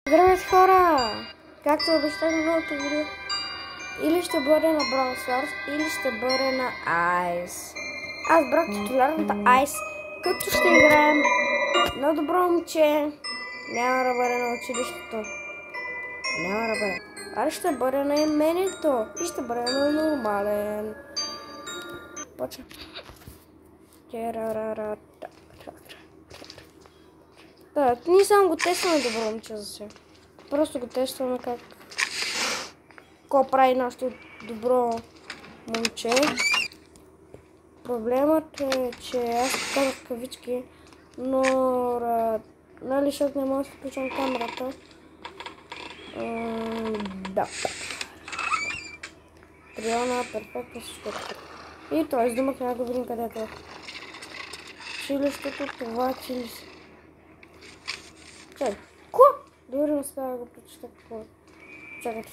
Здравейте хора! Както обещах на новото видео, или ще бъде на Brawl Stars, или ще бъде на Ice. Аз брах титулярната Ice, като ще играем на добро момче. Няма да бъде на училището. Няма да бъде. А ще бъде на именето. И ще бъде на нормален. Почва. Да, ние само го тестваме добро момче за сега. Просто го тестваме какво прави нашето добро момче. Проблемът е, че аз казах кавички, но нали, защото не мога да включвам камерата. Да. Триона, перфектно всичко. И това издумах, няма да видим където е. Чилището, това чилище. Чакай, ко? Дори не успя да го прочета какво е. Чакай.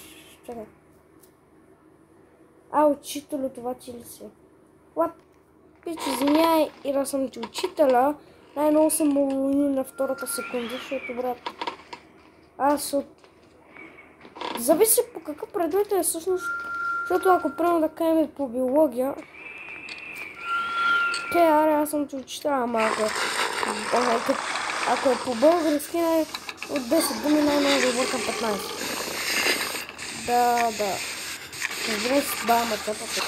Учителю, това чилище. What? Пич, извиняй, и да съм ти учителя, най-много съм уволни на втората секунда, защото, брат, аз от... Зависи по какъв предмет е всъщност, защото ако приема да кажем по биология, аз съм ти учителя, малко. Ако е по български, от 10 думи най-много да бъркам 15. Да. Разбира се, баба цепата.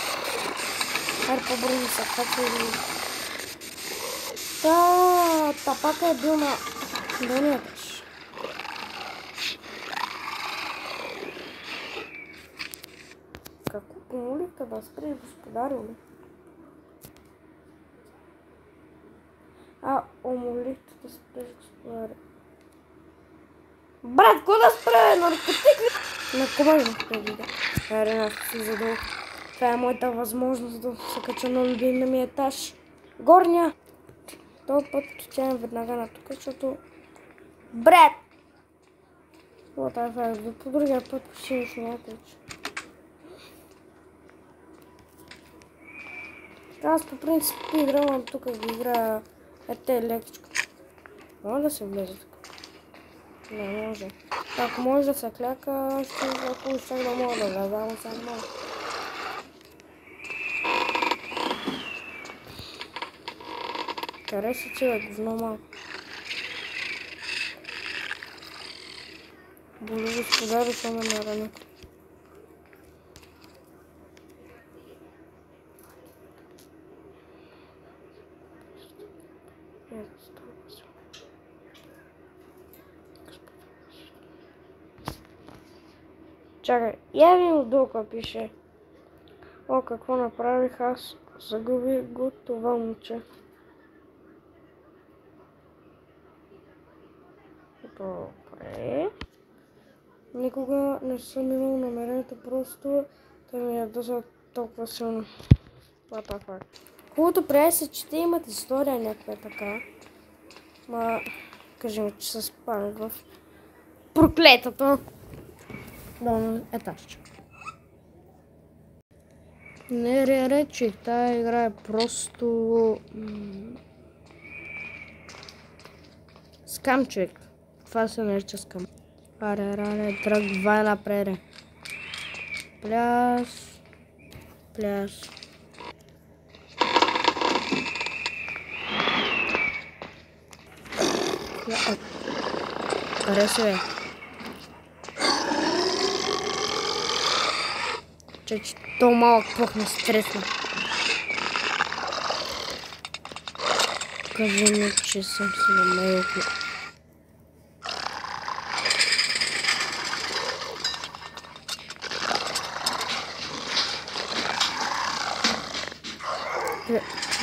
Хайде по-бързо са качали. Тапака е бил на долния етаж. Какво помолихте да спреш, господарю ли? Умолихте да спреш, господарю. Брат, какво да спре? Наркотик ли? На командно преди да. Аз си задълг. Това е моята възможност да се кача на любимия ми етаж. Горния. Този път отивам веднага на тук, защото... Брат! Вот това е. По другия път ще ми смятам. Аз по принцип играм тук да играя лекичко. Може да се влезе тук? Не може. Ако може да се кляка, ако ще да мога да вляза, ама сега не мога. Къде си човек, говно малко? Боли господарю, що ме нарани. Чакай, я ви отдолу пише. Какво направих аз? Загубих го това момче. Добре. Никога не съм имал намерението, просто да ми ядоса толкова силно. What the fuck. Хубавото приятели се, че те имат история някаква така. Кажем, че са спали в проклетата долна етажче. Не речих, тая игра е просто... скам, човек. Това се нарича скам. Аре, тръгвай напред. Пляж. Къде си, бе? Че то малък пухна стресна. Кажи ми, че съм си намерил.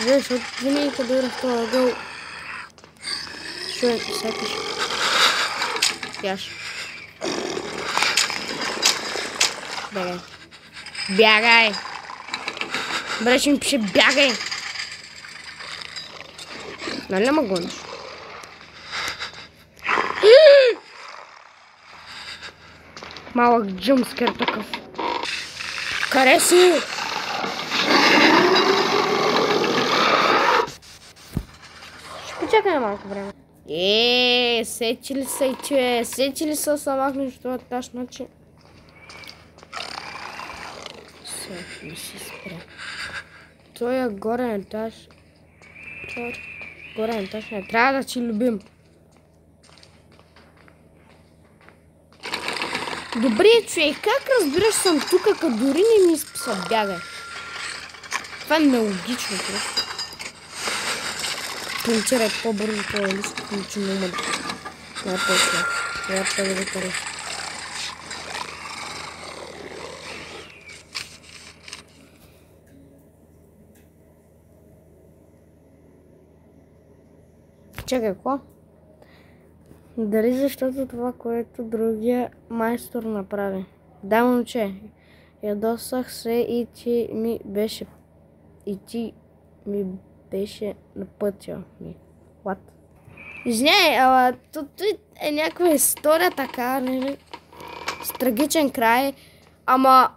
Защото винаги като дойда в този гъл, ще сякаш. Пяш. Бягай! Бре, ще ми пише бягай! Нали не ма гониш? Малък джъмскер такъв. Къде си? Ще почакаме малко време. Сечи ли са самак нещо от таш начин? Все, не си спря. Той е горен етаж. Горен етаж не трябва да си любим. Добре, човек, как разбираш съм тук, като дори не ми изписа бягай? Това е нелогично просто. Клинчерай по-бързо, по-листо, клинчи на умър. Най-после. Това е да караш. Чакай, какво? Дали защото това, което другия майстор направи? Да, момче. Ядосах се и ти ми беше на пътя ми. What? Извиняй, ама тут е някаква история така, нали? С трагичен край, ама...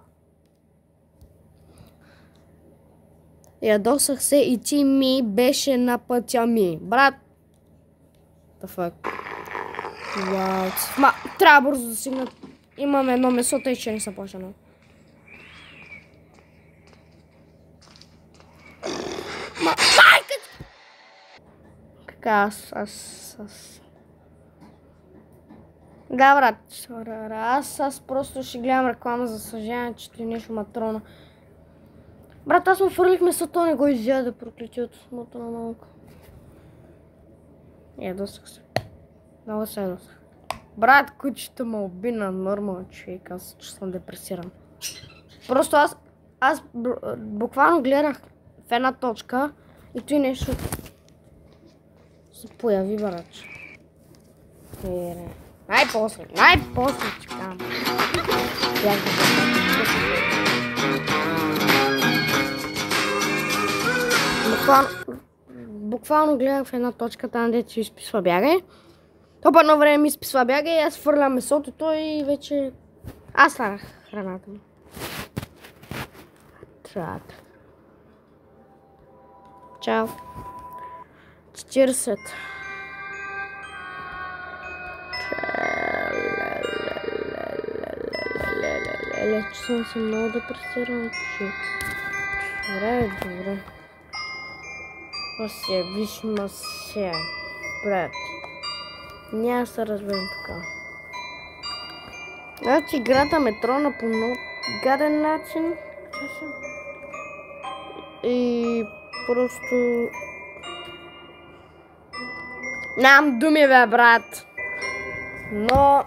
Ядосах се и ти ми беше на пътя ми. Брат! The fuck? Вау. Трябва бързо да стигна. Имаме едно месо, тъй че не са почнал. Така, Да, брат. Аз просто ще гледам реклама, за съжаление, че ти нещо матрона. Брат, аз му фърлих месото, не го изяда, проклети от смото на малко. Ядосах се. Много се ядосах. Брат, кучето ме уби на нормален човек, аз че съм депресиран. Просто аз буквално гледах в една точка и той нещо се появи, братче. Най-после чекам. Буквално гледах в една точка, там дето си изписва бягай. То по едно време ми изписва бягай и аз фърлям месото, той и вече... Аз станах храната ми. Трат. Чао. 40. Чувствам се много депресиран, че... Добре. Виж се, брат. Няма се разберем така. Значи играта ме трона по много гаден начин. И просто... Нямам думи, бе, брат. Но...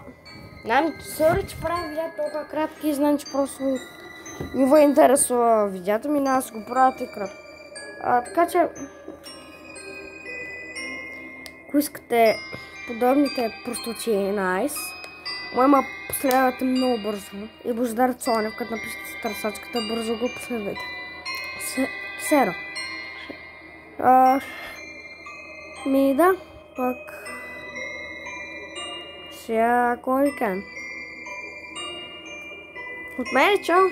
Сори, че правя видео толкова кратки и знам, че просто ми ви интересува видеото ми, аз го правя и кратко. Така че... Ако искате подобните простоти на Айс, моема последвате много бързо. И Божидар Цонев, като напишете с търсачката, бързо го последвайте. Серо. Да, пък... Сега, какво ви кажем? От мен, чао!